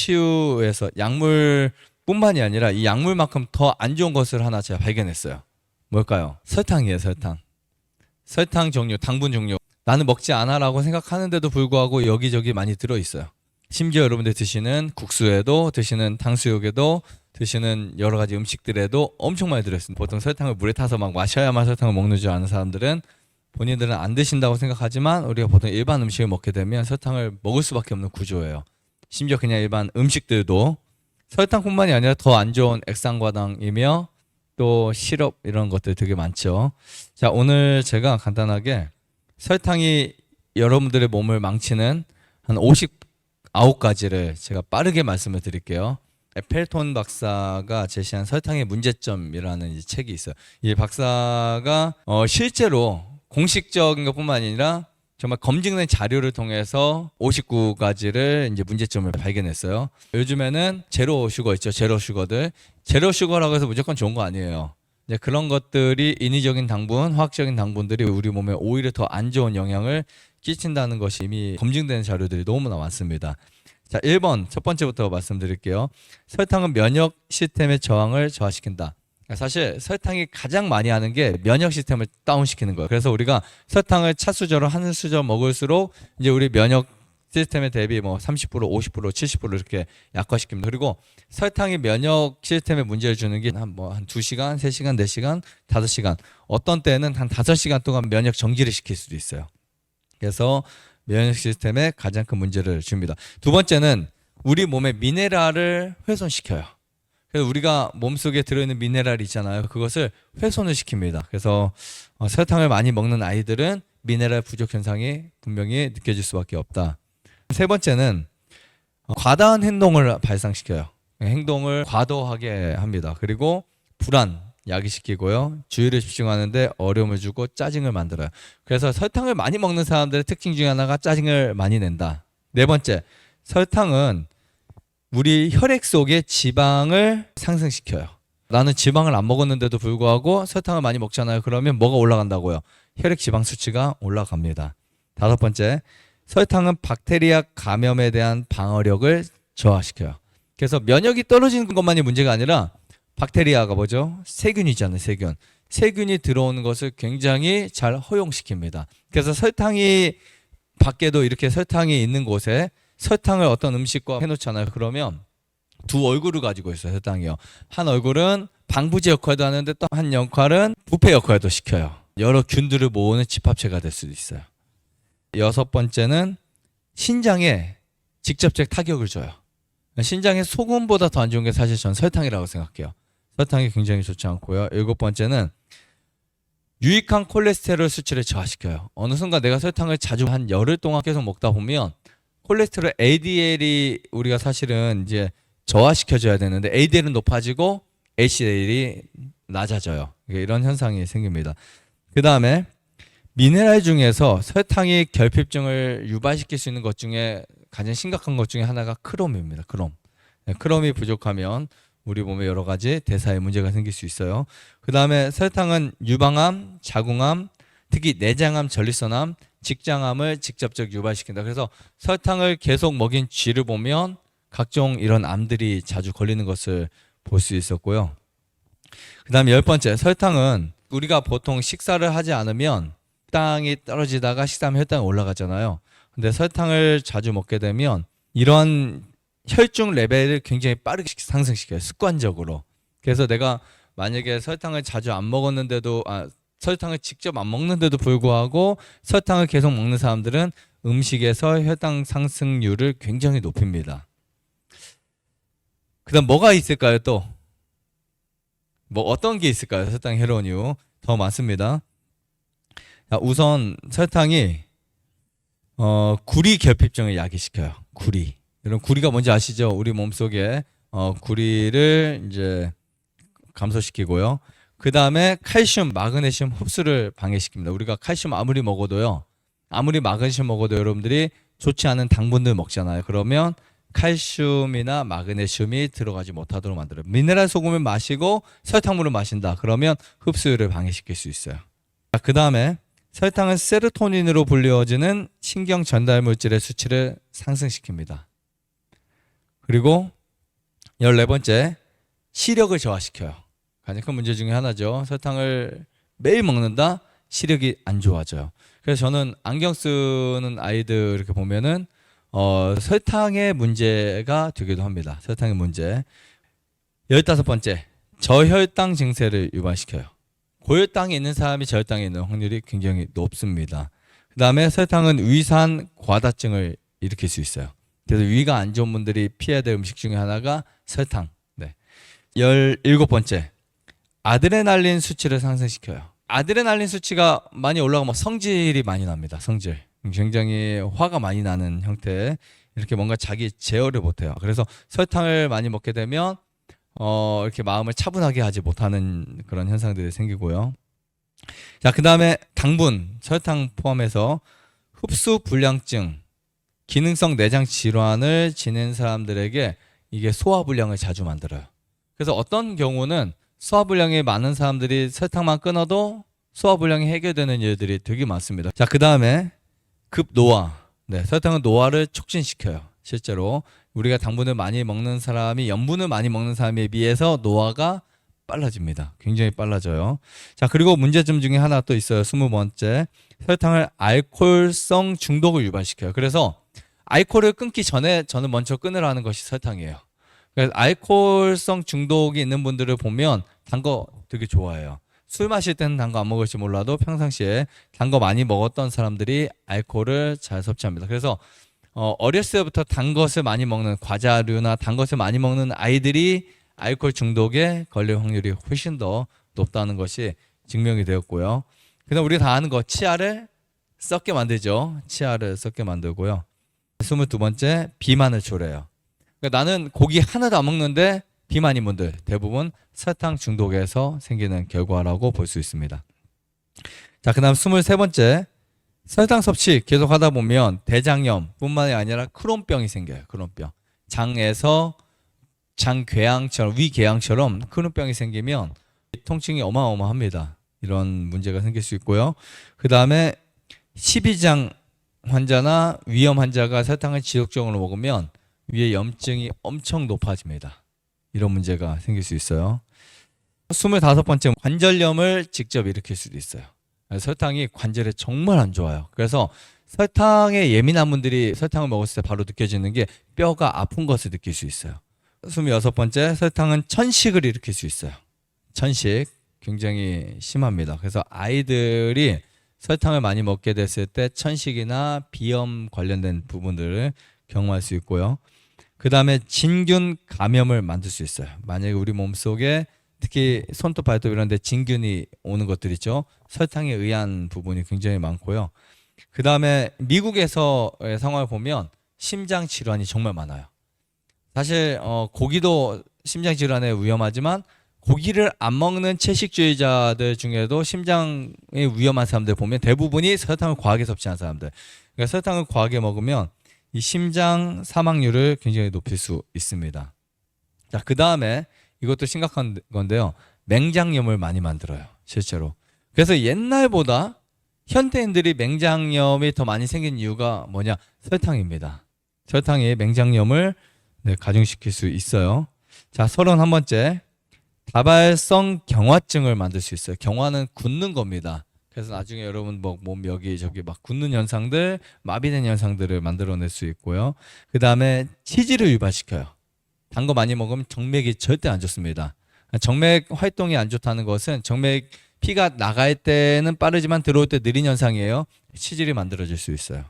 치유에서 약물뿐만이 아니라 이 약물만큼 더 안 좋은 것을 하나 제가 발견했어요. 뭘까요? 설탕이에요. 설탕 종류, 당분 종류. 나는 먹지 않아라고 생각하는데도 불구하고 여기저기 많이 들어있어요. 심지어 여러분들 드시는 국수에도, 드시는 탕수육에도, 드시는 여러 가지 음식들에도 엄청 많이 들어있습니다. 보통 설탕을 물에 타서 막 마셔야만 설탕을 먹는 줄 아는 사람들은 본인들은 안 드신다고 생각하지만 우리가 보통 일반 음식을 먹게 되면 설탕을 먹을 수밖에 없는 구조예요. 심지어 그냥 일반 음식들도 설탕뿐만이 아니라 더 안 좋은 액상과당이며 또 시럽 이런 것들 되게 많죠. 자, 오늘 제가 간단하게 설탕이 여러분들의 몸을 망치는 한 59가지를 제가 빠르게 말씀을 드릴게요. 에펠톤 박사가 제시한 설탕의 문제점이라는 이 책이 있어요. 이 박사가 실제로 공식적인 것뿐만 아니라 정말 검증된 자료를 통해서 59가지를 이제 문제점을 발견했어요. 요즘에는 제로 슈거 있죠. 제로 슈거들. 제로 슈거라고 해서 무조건 좋은 거 아니에요. 이제 그런 것들이 인위적인 당분, 화학적인 당분들이 우리 몸에 오히려 더 안 좋은 영향을 끼친다는 것이 이미 검증된 자료들이 너무나 많습니다. 자, 1번 첫 번째부터 말씀드릴게요. 설탕은 면역 시스템의 저항을 저하시킨다. 사실 설탕이 가장 많이 하는 게 면역 시스템을 다운시키는 거예요. 그래서 우리가 설탕을 차수저로 한 수저 먹을수록 이제 우리 면역 시스템에 대비 뭐 30%, 50%, 70% 이렇게 약화시킵니다. 그리고 설탕이 면역 시스템에 문제를 주는 게 한 2시간, 3시간, 4시간, 5시간, 어떤 때는 한 5시간 동안 면역 정지를 시킬 수도 있어요. 그래서 면역 시스템에 가장 큰 문제를 줍니다. 두 번째는 우리 몸의 미네랄을 훼손시켜요. 그래서 우리가 몸속에 들어있는 미네랄이 있잖아요. 그것을 훼손을 시킵니다. 그래서 설탕을 많이 먹는 아이들은 미네랄 부족 현상이 분명히 느껴질 수밖에 없다. 세 번째는 과다한 행동을 발생시켜요. 행동을 과도하게 합니다. 그리고 불안, 야기시키고요. 주의를 집중하는데 어려움을 주고 짜증을 만들어요. 그래서 설탕을 많이 먹는 사람들의 특징 중에 하나가 짜증을 많이 낸다. 네 번째, 설탕은 우리 혈액 속의 지방을 상승시켜요. 나는 지방을 안 먹었는데도 불구하고 설탕을 많이 먹잖아요. 그러면 뭐가 올라간다고요? 혈액 지방 수치가 올라갑니다. 다섯 번째, 설탕은 박테리아 감염에 대한 방어력을 저하시켜요. 그래서 면역이 떨어지는 것만이 문제가 아니라 박테리아가 뭐죠? 세균이잖아요. 세균이 들어오는 것을 굉장히 잘 허용시킵니다. 그래서 설탕이 밖에도 이렇게 설탕이 있는 곳에 설탕을 어떤 음식과 해놓잖아요. 그러면 두 얼굴을 가지고 있어요. 설탕이요. 한 얼굴은 방부제 역할도 하는데 또 한 역할은 부패 역할도 시켜요. 여러 균들을 모으는 집합체가 될 수도 있어요. 여섯 번째는 신장에 직접적 타격을 줘요. 신장에 소금보다 더 안 좋은 게 사실 전 설탕이라고 생각해요. 설탕이 굉장히 좋지 않고요. 일곱 번째는 유익한 콜레스테롤 수치를 저하시켜요. 어느 순간 내가 설탕을 자주 한 열흘 동안 계속 먹다 보면 콜레스테롤 LDL이 우리가 사실은 이제 저하시켜줘야 되는데 LDL은 높아지고 HDL이 낮아져요. 이런 현상이 생깁니다. 그 다음에 미네랄 중에서 설탕이 결핍증을 유발시킬 수 있는 것 중에 가장 심각한 것 중에 하나가 크롬입니다. 크롬이 부족하면 우리 몸에 여러 가지 대사에 문제가 생길 수 있어요. 그 다음에 설탕은 유방암, 자궁암, 특히 내장암, 전립선암, 직장암을 직접적 유발시킨다. 그래서 설탕을 계속 먹인 쥐를 보면 각종 이런 암들이 자주 걸리는 것을 볼 수 있었고요. 그 다음에 열 번째, 설탕은 우리가 보통 식사를 하지 않으면 혈당이 떨어지다가 식사하면 혈당이 올라가잖아요. 근데 설탕을 자주 먹게 되면 이런 혈중 레벨을 굉장히 빠르게 상승시켜요. 습관적으로. 그래서 내가 만약에 설탕을 자주 안 먹었는데도 설탕을 직접 안 먹는데도 불구하고 설탕을 계속 먹는 사람들은 음식에서 혈당 상승률을 굉장히 높입니다. 그다음 뭐가 있을까요? 또 뭐 어떤 게 있을까요? 설탕 해로운 이유 더 많습니다. 우선 설탕이 구리 결핍증을 야기시켜요. 여러분 구리가 뭔지 아시죠? 우리 몸속에 구리를 이제 감소시키고요. 그 다음에 칼슘, 마그네슘 흡수를 방해시킵니다. 우리가 칼슘 아무리 마그네슘 먹어도 여러분들이 좋지 않은 당분들 먹잖아요. 그러면 칼슘이나 마그네슘이 들어가지 못하도록 만들어요. 미네랄 소금을 마시고 설탕물을 마신다. 그러면 흡수율을 방해시킬 수 있어요. 그 다음에 설탕은 세로토닌으로 불리워지는 신경 전달 물질의 수치를 상승시킵니다. 그리고 14번째, 시력을 저하시켜요. 가장 큰 문제 중에 하나죠. 설탕을 매일 먹는다? 시력이 안 좋아져요. 그래서 저는 안경 쓰는 아이들 이렇게 보면은 설탕의 문제가 되기도 합니다. 설탕의 문제. 15번째, 저혈당 증세를 유발시켜요. 고혈당이 있는 사람이 저혈당에 있는 확률이 굉장히 높습니다. 그 다음에 설탕은 위산 과다증을 일으킬 수 있어요. 그래서 위가 안 좋은 분들이 피해야 될 음식 중에 하나가 설탕. 네. 17번째, 아드레날린 수치를 상승시켜요. 아드레날린 수치가 많이 올라가면 성질이 많이 납니다. 성질. 굉장히 화가 많이 나는 형태. 이렇게 뭔가 자기 제어를 못해요. 그래서 설탕을 많이 먹게 되면 이렇게 마음을 차분하게 하지 못하는 그런 현상들이 생기고요. 자, 그 다음에 당분, 설탕 포함해서 흡수 불량증, 기능성 내장 질환을 지닌 사람들에게 이게 소화불량을 자주 만들어요. 그래서 어떤 경우는 소화불량이 많은 사람들이 설탕만 끊어도 소화불량이 해결되는 일들이 되게 많습니다. 자, 그 다음에 급노화. 네, 설탕은 노화를 촉진시켜요. 실제로 우리가 당분을 많이 먹는 사람이 염분을 많이 먹는 사람에 비해서 노화가 빨라집니다. 굉장히 빨라져요. 자, 그리고 문제점 중에 하나 또 있어요. 20번째, 설탕을 알코올성 중독을 유발시켜요. 그래서 알코올을 끊기 전에 저는 먼저 끊으라는 것이 설탕이에요. 그래서 알코올성 중독이 있는 분들을 보면 단 거 되게 좋아해요. 술 마실 때는 단 거 안 먹을지 몰라도 평상시에 단 거 많이 먹었던 사람들이 알코올을 잘 섭취합니다. 그래서 어렸을 때부터 단 것을 많이 먹는 과자류나 단 것을 많이 먹는 아이들이 알코올 중독에 걸릴 확률이 훨씬 더 높다는 것이 증명이 되었고요. 그다음 우리가 다 아는 거, 치아를 썩게 만들죠. 치아를 썩게 만들고요. 22번째, 비만을 초래해요. 그러니까 나는 고기 하나도 안 먹는데 비만인 분들 대부분 설탕 중독에서 생기는 결과라고 볼 수 있습니다. 자, 그 다음 23번째, 설탕 섭취 계속 하다 보면 대장염 뿐만이 아니라 크론병이 생겨요. 크론병. 장에서 장궤양처럼, 위궤양처럼 크론병이 생기면 통증이 어마어마합니다. 이런 문제가 생길 수 있고요. 그 다음에 십이장 환자나 위염 환자가 설탕을 지속적으로 먹으면 위에 염증이 엄청 높아집니다. 이런 문제가 생길 수 있어요. 25번째, 관절염을 직접 일으킬 수도 있어요. 설탕이 관절에 정말 안 좋아요. 그래서 설탕에 예민한 분들이 설탕을 먹었을 때 바로 느껴지는 게 뼈가 아픈 것을 느낄 수 있어요. 26번째, 설탕은 천식을 일으킬 수 있어요. 천식 굉장히 심합니다. 그래서 아이들이 설탕을 많이 먹게 됐을 때 천식이나 비염 관련된 부분들을 경험할 수 있고요. 그 다음에 진균 감염을 만들 수 있어요. 만약에 우리 몸속에 특히 손톱, 발톱 이런 데 진균이 오는 것들 있죠. 설탕에 의한 부분이 굉장히 많고요. 그 다음에 미국에서의 상황을 보면 심장 질환이 정말 많아요. 사실 고기도 심장 질환에 위험하지만 고기를 안 먹는 채식주의자들 중에도 심장에 위험한 사람들 보면 대부분이 설탕을 과하게 섭취한 사람들. 그러니까 설탕을 과하게 먹으면 이 심장 사망률을 굉장히 높일 수 있습니다. 자, 그 다음에 이것도 심각한 건데요. 맹장염을 많이 만들어요. 실제로. 그래서 옛날보다 현대인들이 맹장염이 더 많이 생긴 이유가 뭐냐? 설탕입니다. 설탕이 맹장염을 가중시킬 수 있어요. 자, 31번째. 다발성 경화증을 만들 수 있어요. 경화는 굳는 겁니다. 그래서 나중에 여러분 몸 여기저기 막 굳는 현상들, 마비된 현상들을 만들어낼 수 있고요. 그 다음에 치질을 유발시켜요. 단 거 많이 먹으면 정맥이 절대 안 좋습니다. 정맥 활동이 안 좋다는 것은 정맥 피가 나갈 때는 빠르지만 들어올 때 느린 현상이에요. 치질이 만들어질 수 있어요.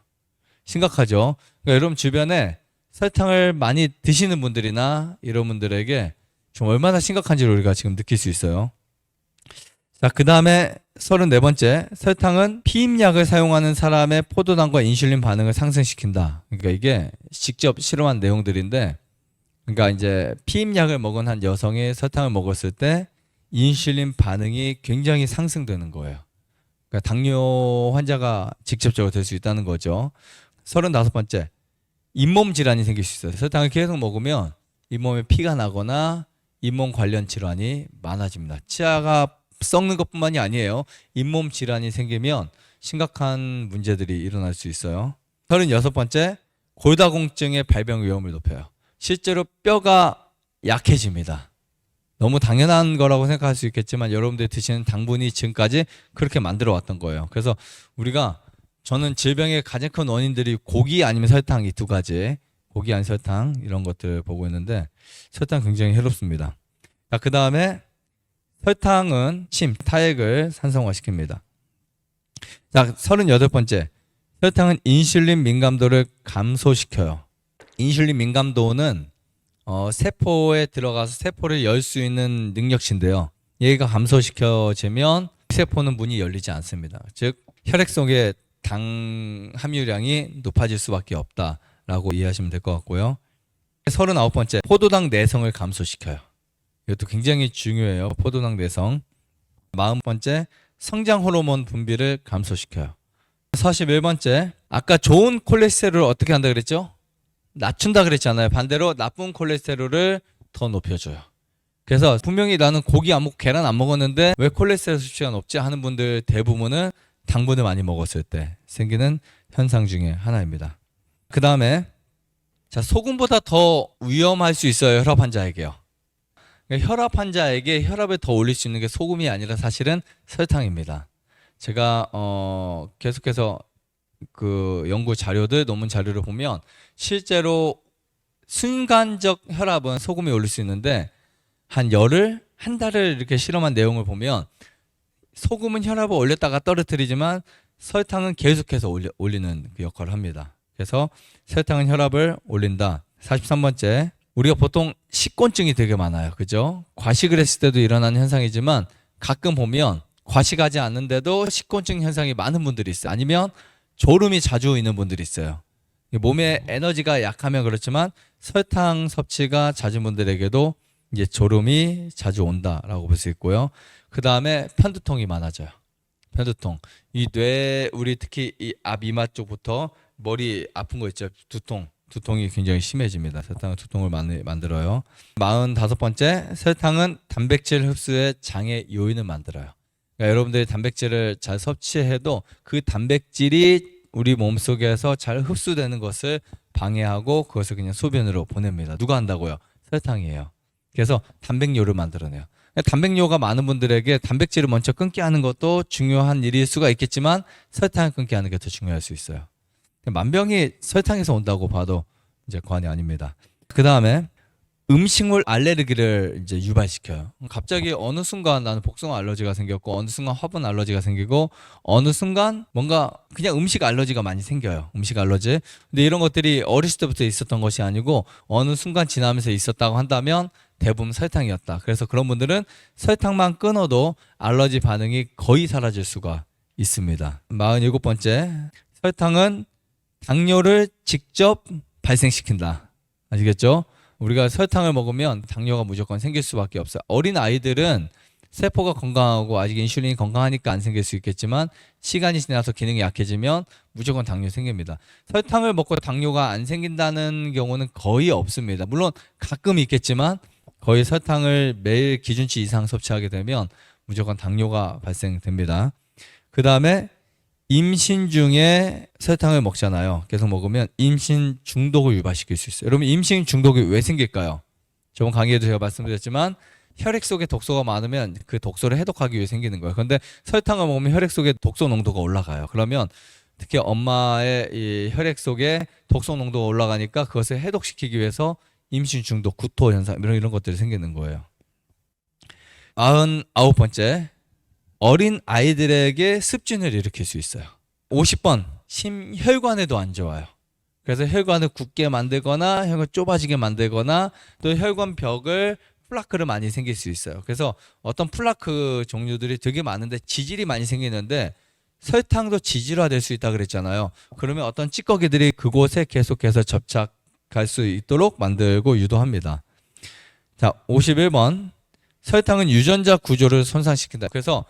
심각하죠. 그러니까 여러분 주변에 설탕을 많이 드시는 분들이나 이런 분들에게 좀 얼마나 심각한지를 우리가 지금 느낄 수 있어요. 자, 그 다음에 34번째, 설탕은 피임약을 사용하는 사람의 포도당과 인슐린 반응을 상승시킨다. 그러니까 이게 직접 실험한 내용들인데, 그러니까 이제 피임약을 먹은 한 여성이 설탕을 먹었을 때 인슐린 반응이 굉장히 상승되는 거예요. 그러니까 당뇨 환자가 직접적으로 될 수 있다는 거죠. 35번째, 잇몸 질환이 생길 수 있어요. 설탕을 계속 먹으면 잇몸에 피가 나거나 잇몸 관련 질환이 많아집니다. 치아가 썩는 것뿐만이 아니에요. 잇몸 질환이 생기면 심각한 문제들이 일어날 수 있어요. 36번째, 골다공증의 발병 위험을 높여요. 실제로 뼈가 약해집니다. 너무 당연한 거라고 생각할 수 있겠지만 여러분들이 드시는 당분이 지금까지 그렇게 만들어 왔던 거예요. 그래서 저는 질병의 가장 큰 원인들이 고기 아니면 설탕, 이 두 가지, 고기 아니면 설탕 이런 것들 보고 있는데 설탕 굉장히 해롭습니다. 자, 그 다음에 설탕은 타액을 산성화시킵니다. 자, 38번째. 설탕은 인슐린 민감도를 감소시켜요. 인슐린 민감도는 세포에 들어가서 세포를 열 수 있는 능력치인데요. 얘가 감소시켜지면 세포는 문이 열리지 않습니다. 즉 혈액 속에 당 함유량이 높아질 수밖에 없다라고 이해하시면 될 것 같고요. 39번째, 포도당 내성을 감소시켜요. 이것도 굉장히 중요해요. 포도당 내성. 40번째, 성장 호르몬 분비를 감소시켜요. 41번째, 아까 좋은 콜레스테롤을 어떻게 한다 그랬죠? 낮춘다 그랬잖아요. 반대로 나쁜 콜레스테롤을 더 높여줘요. 그래서 분명히 나는 고기 안 먹고 계란 안 먹었는데 왜 콜레스테롤 수치가 높지 하는 분들 대부분은 당분을 많이 먹었을 때 생기는 현상 중에 하나입니다. 그 다음에 소금보다 더 위험할 수 있어요. 혈압 환자에게요. 그러니까 혈압 환자에게 혈압을 더 올릴 수 있는 게 소금이 아니라 사실은 설탕입니다. 제가 계속해서 그 연구 자료들, 논문 자료를 보면 실제로 순간적 혈압은 소금이 올릴 수 있는데 한 달을 이렇게 실험한 내용을 보면 소금은 혈압을 올렸다가 떨어뜨리지만 설탕은 계속해서 올리는 그 역할을 합니다. 그래서 설탕은 혈압을 올린다. 43번째, 우리가 보통 식곤증이 되게 많아요. 그죠? 과식을 했을 때도 일어나는 현상이지만 가끔 보면 과식하지 않는데도 식곤증 현상이 많은 분들이 있어요. 아니면 졸음이 자주 있는 분들이 있어요. 몸에 에너지가 약하면 그렇지만 설탕 섭취가 잦은 분들에게도 이제 졸음이 자주 온다라고 볼 수 있고요. 그 다음에 편두통이 많아져요. 편두통. 이 뇌, 우리 특히 이 앞 이마 쪽부터 머리 아픈 거 있죠. 두통이 굉장히 심해집니다. 설탕은 두통을 만들어요. 45번째, 설탕은 단백질 흡수의 장애 요인을 만들어요. 그러니까 여러분들이 단백질을 잘 섭취해도 그 단백질이 우리 몸속에서 잘 흡수되는 것을 방해하고 그것을 그냥 소변으로 보냅니다. 누가 한다고요? 설탕이에요. 그래서 단백뇨를 만들어내요. 단백뇨가 많은 분들에게 단백질을 먼저 끊게 하는 것도 중요한 일일 수가 있겠지만 설탕을 끊게 하는 게 더 중요할 수 있어요. 만병이 설탕에서 온다고 봐도 이제 과언이 아닙니다. 그 다음에 음식물 알레르기를 이제 유발시켜요. 갑자기 어느 순간 나는 복숭아 알러지가 생겼고 어느 순간 화분 알러지가 생기고 어느 순간 뭔가 그냥 음식 알러지가 많이 생겨요. 음식 알러지. 근데 이런 것들이 어렸을 때부터 있었던 것이 아니고 어느 순간 지나면서 있었다고 한다면 대부분 설탕이었다. 그래서 그런 분들은 설탕만 끊어도 알러지 반응이 거의 사라질 수가 있습니다. 47번째, 설탕은 당뇨를 직접 발생시킨다. 아시겠죠? 우리가 설탕을 먹으면 당뇨가 무조건 생길 수밖에 없어요. 어린 아이들은 세포가 건강하고 아직 인슐린이 건강하니까 안 생길 수 있겠지만 시간이 지나서 기능이 약해지면 무조건 당뇨 생깁니다. 설탕을 먹고 당뇨가 안 생긴다는 경우는 거의 없습니다. 물론 가끔 있겠지만 거의 설탕을 매일 기준치 이상 섭취하게 되면 무조건 당뇨가 발생됩니다. 그 다음에 임신 중에 설탕을 먹잖아요. 계속 먹으면 임신 중독을 유발시킬 수 있어요. 여러분, 임신 중독이 왜 생길까요? 저번 강의에도 제가 말씀드렸지만 혈액 속에 독소가 많으면 그 독소를 해독하기 위해 생기는 거예요. 그런데 설탕을 먹으면 혈액 속에 독소 농도가 올라가요. 그러면 특히 엄마의 이 혈액 속에 독소 농도가 올라가니까 그것을 해독시키기 위해서 임신 중독, 구토 현상 이런 것들이 생기는 거예요. 99번째, 어린 아이들에게 습진을 일으킬 수 있어요. 50번, 심혈관에도 안 좋아요. 그래서 혈관을 굳게 만들거나 혈관 좁아지게 만들거나 또 혈관벽을 플라크를 많이 생길 수 있어요. 그래서 어떤 플라크 종류들이 되게 많은데 지질이 많이 생기는데 설탕도 지질화될 수 있다 그랬잖아요. 그러면 어떤 찌꺼기들이 그곳에 계속해서 접착할 수 있도록 만들고 유도합니다. 자, 51번, 설탕은 유전자 구조를 손상시킨다. 그래서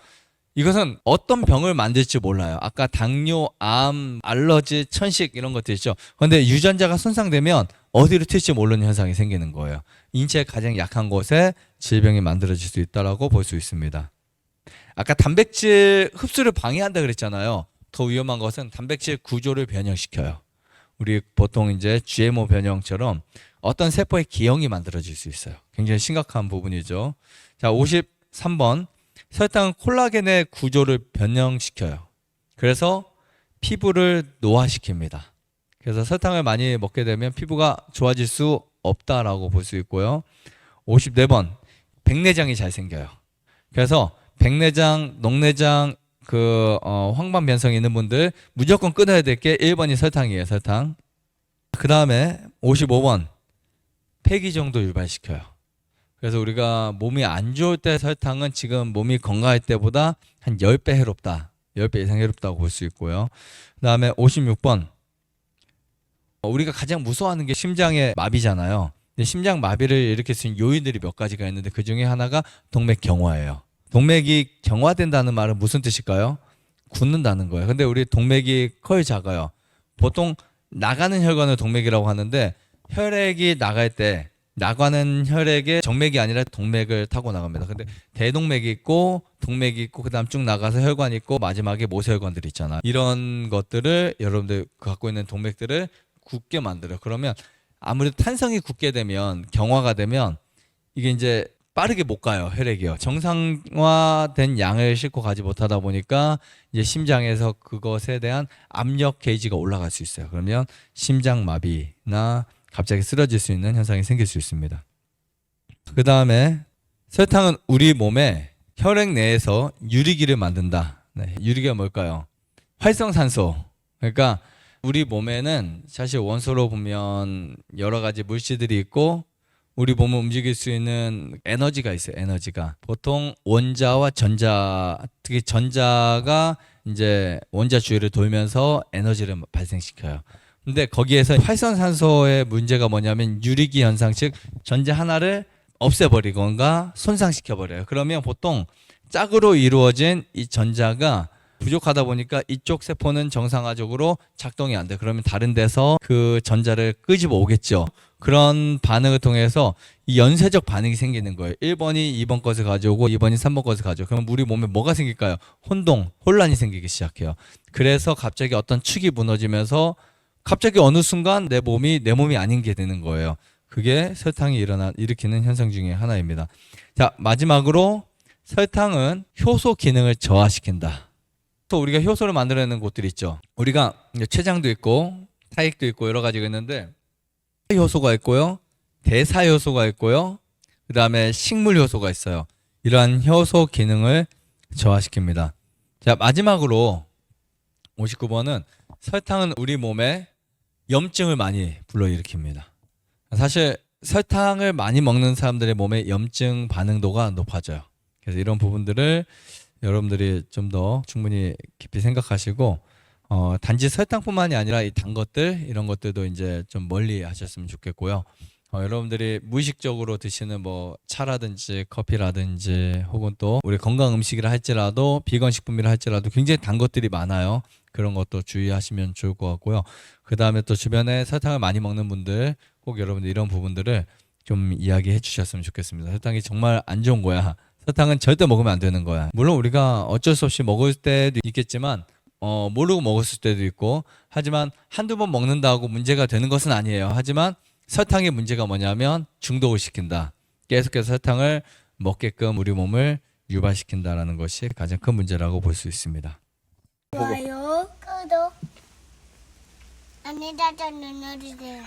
이것은 어떤 병을 만들지 몰라요. 아까 당뇨, 암, 알러지, 천식 이런 것들 있죠. 그런데 유전자가 손상되면 어디로 튈지 모르는 현상이 생기는 거예요. 인체의 가장 약한 곳에 질병이 만들어질 수 있다고 볼 수 있습니다. 아까 단백질 흡수를 방해한다 그랬잖아요. 더 위험한 것은 단백질 구조를 변형시켜요. 우리 보통 이제 GMO 변형처럼 어떤 세포의 기형이 만들어질 수 있어요. 굉장히 심각한 부분이죠. 자, 53번. 설탕은 콜라겐의 구조를 변형시켜요. 그래서 피부를 노화시킵니다. 그래서 설탕을 많이 먹게 되면 피부가 좋아질 수 없다라고 볼 수 있고요. 54번. 백내장이 잘 생겨요. 그래서 백내장, 녹내장, 황반 변성이 있는 분들 무조건 끊어야 될 게 1번이 설탕이에요. 설탕. 그 다음에 55번. 폐기 정도 유발시켜요. 그래서 우리가 몸이 안 좋을 때 설탕은 지금 몸이 건강할 때보다 한 10배 해롭다. 10배 이상 해롭다고 볼 수 있고요. 그 다음에 56번. 우리가 가장 무서워하는 게 심장의 마비잖아요. 근데 심장 마비를 일으킬 수 있는 요인들이 몇 가지가 있는데 그 중에 하나가 동맥 경화예요. 동맥이 경화된다는 말은 무슨 뜻일까요? 굳는다는 거예요. 근데 우리 동맥이 거의 작아요. 보통 나가는 혈관을 동맥이라고 하는데 혈액이 나갈 때 나가는 혈액의 정맥이 아니라 동맥을 타고 나갑니다. 근데 대동맥이 있고 동맥이 있고 그다음 쭉 나가서 혈관이 있고 마지막에 모세혈관들이 있잖아. 이런 것들을 여러분들 갖고 있는 동맥들을 굳게 만들어요. 그러면 아무래도 탄성이 굳게 되면 경화가 되면 이게 이제 빠르게 못 가요. 혈액이요. 정상화된 양을 싣고 가지 못하다 보니까 이제 심장에서 그것에 대한 압력 게이지가 올라갈 수 있어요. 그러면 심장마비나 갑자기 쓰러질 수 있는 현상이 생길 수 있습니다. 그 다음에 설탕은 우리 몸에 혈액 내에서 유리기를 만든다. 네, 유리기가 뭘까요? 활성산소. 그러니까 우리 몸에는 사실 원소로 보면 여러 가지 물질들이 있고 우리 몸을 움직일 수 있는 에너지가 있어요. 에너지가 보통 원자와 전자, 특히 전자가 이제 원자 주위를 돌면서 에너지를 발생시켜요. 근데 거기에서 활성산소의 문제가 뭐냐면 유리기 현상, 즉 전자 하나를 없애버리거나 손상시켜버려요. 그러면 보통 짝으로 이루어진 이 전자가 부족하다 보니까 이쪽 세포는 정상화적으로 작동이 안 돼. 그러면 다른 데서 그 전자를 끄집어 오겠죠. 그런 반응을 통해서 이 연쇄적 반응이 생기는 거예요. 1번이 2번 것을 가져오고 2번이 3번 것을 가져오고. 그럼 우리 몸에 뭐가 생길까요? 혼란이 생기기 시작해요. 그래서 갑자기 어떤 축이 무너지면서 갑자기 어느 순간 내 몸이 아닌 게 되는 거예요. 그게 설탕이 일으키는 현상 중에 하나입니다. 자, 마지막으로 설탕은 효소 기능을 저하시킨다. 또 우리가 효소를 만들어내는 곳들이 있죠. 우리가 췌장도 있고 타액도 있고 여러 가지가 있는데 효소가 있고요. 대사 효소가 있고요. 그 다음에 식물 효소가 있어요. 이러한 효소 기능을 저하시킵니다. 자, 마지막으로 59번은 설탕은 우리 몸에 염증을 많이 불러일으킵니다. 사실 설탕을 많이 먹는 사람들의 몸에 염증 반응도가 높아져요. 그래서 이런 부분들을 여러분들이 좀 더 충분히 깊이 생각하시고 단지 설탕뿐만이 아니라 이 단 것들 이런 것들도 이제 좀 멀리 하셨으면 좋겠고요. 여러분들이 무의식적으로 드시는 뭐 차라든지 커피라든지 혹은 또 우리 건강 음식이라 할지라도 비건 식품이라 할지라도 굉장히 단 것들이 많아요. 그런 것도 주의하시면 좋을 것 같고요. 그 다음에 또 주변에 설탕을 많이 먹는 분들 꼭 여러분들 이런 부분들을 좀 이야기해 주셨으면 좋겠습니다. 설탕이 정말 안 좋은 거야. 설탕은 절대 먹으면 안 되는 거야. 물론 우리가 어쩔 수 없이 먹을 때도 있겠지만 모르고 먹었을 때도 있고 하지만 한두 번 먹는다고 문제가 되는 것은 아니에요. 하지만 설탕의 문제가 뭐냐면 중독을 시킨다. 계속해서 설탕을 먹게끔 우리 몸을 유발시킨다라는 것이 가장 큰 문제라고 볼 수 있습니다. 좋아요, 구독, 안내자전 눌러주세요.